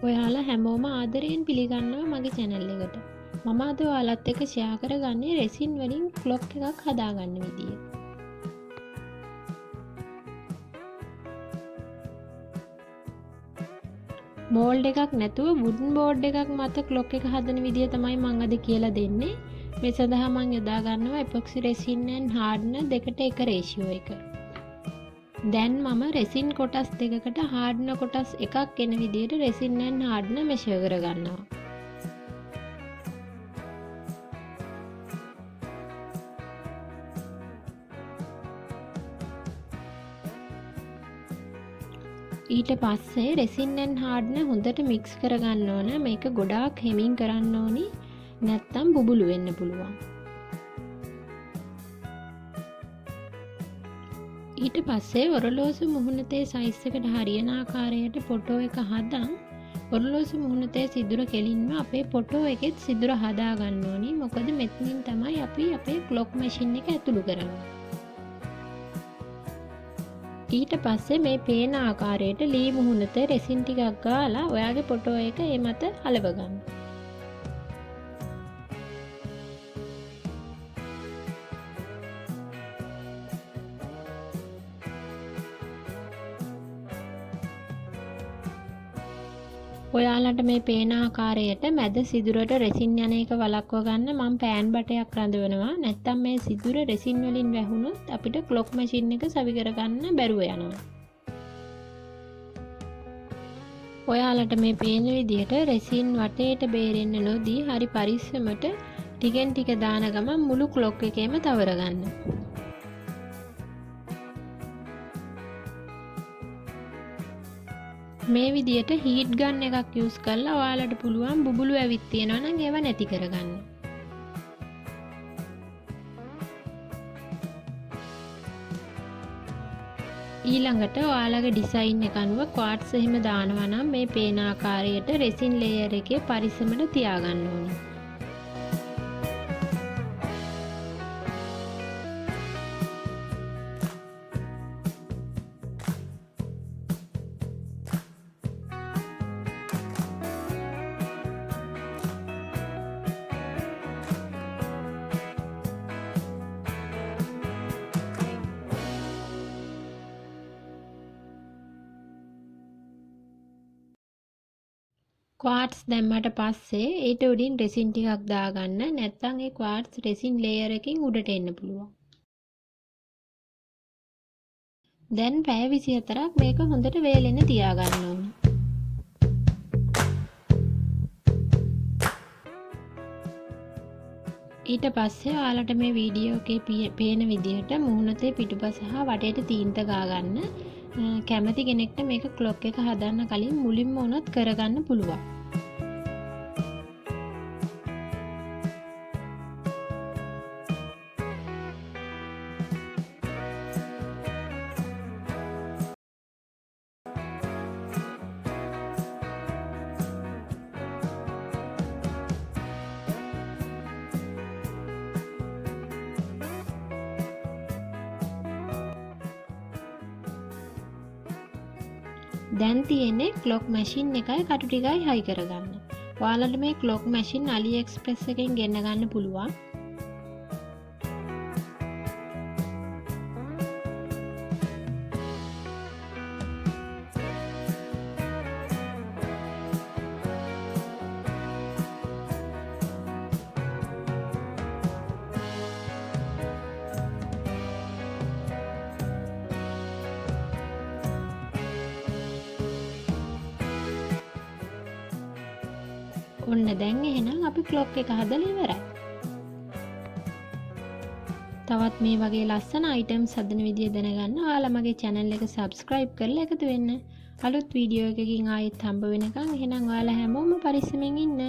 ඔයාලා හැමෝම ආදරයෙන් පිළිගන්නවා මගේ channel එකට. මම අද ඔයාලත් එක්ක share කරගන්නේ resin වලින් clock එකක් හදාගන්න විදිය. mold එකක් නැතුව wooden board එකක් මත clock එක හදන විදිය තමයි මම අද කියලා දෙන්නේ. මේ සඳහා මම යොදා ගන්නවා epoxy resin and hardener දෙකට එක ratio එක. දැන් මම resin කොටස් දෙකකට hardener කොටස් එකක් එන විදිහට resin and hardener measure කරගන්නවා. ඊට පස්සේ resin and hardener හොඳට mix කරගන්න ඕන. මේක ගොඩාක් හෙමින් කරන්න ඕනි. නැත්තම් බුබුලු වෙන්න පුළුවන්. ඊට පස්සේ ඔරලෝසු මුහුණතේ සයිස් එකට හරියන ආකාරයට ෆොටෝ එක හදන් ඔරලෝසු මුහුණතේ සිදුර කෙලින්ම අපේ ෆොටෝ එකෙත් සිදුර හදා ගන්න ඕනි. මොකද මෙතනින් තමයි අපි අපේ ක්ලොක් මැෂින් එක ඇතුළු කරන්නේ. ඊට පස්සේ මේ පේන ආකාරයට ලී මුහුණතේ රෙසින් ටිකක් ගාලා ඔයාගේ ෆොටෝ එක ඒ මත අලව ගන්න. ඔයාලට මේ පේන ආකාරයට මැද සිදුරට රෙසින් යන එක වළක්ව ගන්න මම පෑන් බටයක් රඳවනවා. නැත්තම් මේ සිදුර රෙසින් වලින් වැහුනොත් අපිට ක්ලොක් මැෂින් එක සවි කරගන්න බැරුව යනවා. ඔයාලට මේ පේන විදිහට රෙසින් වටේට බේරෙන්න නොදී හරි පරිස්සමට ටිකෙන් ටික දාන ගමන් මුළු ක්ලොක් එකේම තවර ගන්න. මේ විදියට හීට් ගන් එකක් යූස් කරලා ඔයාලට පුළුවන් බුබුලු ඇවිත් තියෙනවා නම් ඒව නැති කරගන්න. ඊළඟට ඔයාලගේ ඩිසයින් එක අනුව ක්වාර්ට්ස් එහෙම දානවා නම් මේ පේන ආකාරයට රෙසින් ලේයර් එකේ පරිස්සමට තියාගන්න ඕනේ. ක්වාර්ට්ස් දැම්මට පස්සේ ඊට උඩින් රෙසින් ටිකක් දාගන්න. නැත්නම් ඒ ක්වාර්ට්ස් රෙසින් ලේයර් එකකින් උඩට එන්න පුළුවන්. දැන් පැය 24ක් මේක හොඳට වේලෙන්න තියාගන්න ඕනේ. ඊට පස්සේ ඔයාලට මේ වීඩියෝ එකේ පේන විදිහට මුහුණතේ පිටුපස හා වටේට තීන්ත ගාගන්න. කැමති කෙනෙක්ට මේක ක්ලොක් එක හදන්න කලින් මුලින්ම උනත් කරගන්න පුළුවන්. දැන් තියෙන්නේ ක්ලොක් මැෂින් එකයි කටු ටිකයි හයි කරගන්න. ඔයාලට මේ ක්ලොක් මැෂින් AliExpress එකෙන් ගෙන්න ගන්න පුළුවන්. ඔන්න දැන් එහෙනම් අපි ක්ලොක් එක හදලා ඉවරයි. තවත් මේ වගේ ලස්සන අයිටම්ස් හදන විදිය දැනගන්න ඔයාලා මගේ channel එක subscribe කරලා එකතු වෙන්න. අලුත් වීඩියෝ එකකින් ආයෙත් හම්බ වෙනකන් එහෙනම් ඔයාලා හැමෝම පරිස්සමෙන් ඉන්න.